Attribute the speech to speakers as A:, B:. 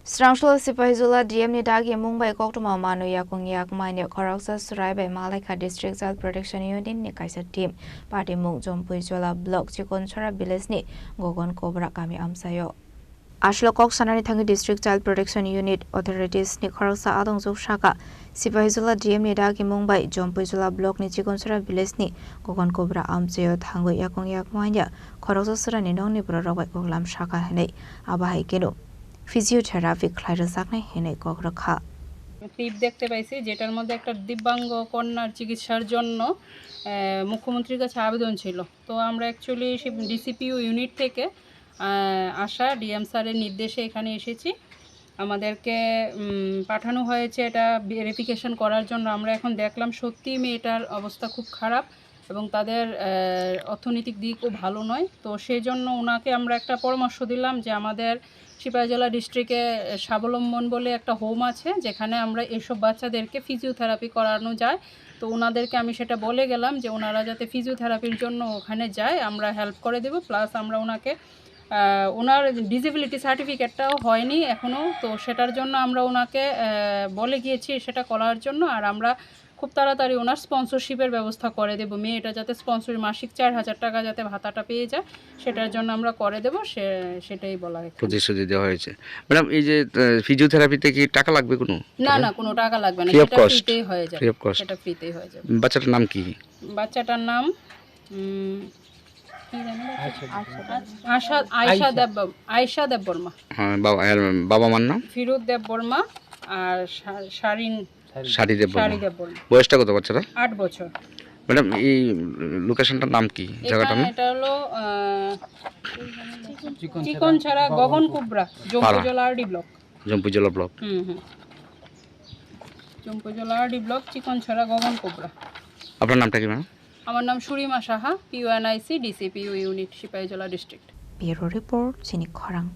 A: Srangsalo Sepahijala DM ni Dagimung by Koktwma Manwi Yakung Yak Manya Khoroksa Chwrai by Malaikha District Child Protection Unit ni Kaisa team Patimwng Jamuijala block Chikoncherra village ni Gagan Kobra kami Amchaio. Ashlo Koktwma ni Thangi District Child Protection Unit authorities ni Khoroksa adong juk shaka Sepahijala DM ni Dagimung by Jamuijala block ni Chikoncherra village ni Gagan Kobra Amchaio Thangi Yakung Yak Manya Khoroksa Chwrai ni Nokni Borokbai koklam shaka hanei abahai keno physiotherapy ক্লাইরোজাকনে হেনে কক্রখা
B: clip দেখতে পাইছি যেটার মধ্যে একটা দিব্যাঙ্গ কন্যার চিকিৎসার জন্য মুখ্যমন্ত্রীর কাছে আবেদন ছিল। তো আমরা অ্যাকচুয়ালি ডিসিপিও ইউনিট থেকে আসা ডিএম স্যারের নির্দেশে এখানে এসেছি। আমাদেরকে পাঠানো হয়েছে এটা ভেরিফিকেশন করার জন্য। আমরা এখন দেখলাম সত্যি মেয়েটার অবস্থা খুব খারাপ এবং তাদের অর্থনৈতিক দিকও ভালো নয়। তো সেই জন্য ওনাকে আমরা একটা পরামর্শ দিলাম যে আমাদের sepahijala ডিস্ট্রিক্টে স্বাবলম্বন বলে একটা হোম আছে যেখানে আমরা এসব বাচ্চাদেরকে ফিজিওথেরাপি করানো যায়। তো ওনাদেরকে আমি সেটা বলে গেলাম যে ওনারা যাতে ফিজিওথেরাপির জন্য ওখানে যায় আমরা হেল্প করে দেব। প্লাস আমরা ওনাকে ওনার ডিসেবিলিটি সার্টিফিকেটটাও হয়নি এখনও, তো সেটার জন্য আমরা ওনাকে বলে গিয়েছি সেটা করার জন্য। আর আমরা খুব তাড়াতাড়ি ওনার স্পন্সরশিপের ব্যবস্থা করে দেব। মেয়েটা যাতে স্পন্সর মাসিক 4000 টাকা যাতে ভাতাটা পেয়ে যায় সেটার জন্য আমরা করে দেব, সেটাই বলা হয়েছে।
C: প্রতিশ্রুতি দেওয়া হয়েছে। ম্যাডাম, এই যে ফিজিওথেরাপিতে কি টাকা লাগবে কোনো?
B: না কোনো টাকা লাগবে না, সেটা ফ্রিতেই হয়ে যাবে। সেটা ফ্রিতেই হয়ে যাবে।
C: বাচ্চাটার নাম কি?
B: বাচ্চাটার নাম আয়শা দেব বর্মা।
C: হ্যাঁ, বাবা মার নাম
B: ফিরোজ দেব বর্মা আর
C: শাড়ি দেব বর্মা। বয়সটা কত বাচ্চাটা?
B: 8 বছর।
C: ম্যাডাম, এই লোকেশনটার নাম কি? জায়গাটার নাম?
B: এটা হলো Chikanchhera Gagan Kobra Jampuijala RD block.
C: Jampuijala block.
B: Jampuijala RD block Chikanchhera Gagan Kobra.
C: আপনার নামটা কি ম্যাম?
B: আমার নাম Surima Saha, PONIC DCPO unit sepahijala district.
A: Bureau report Chini খরাং।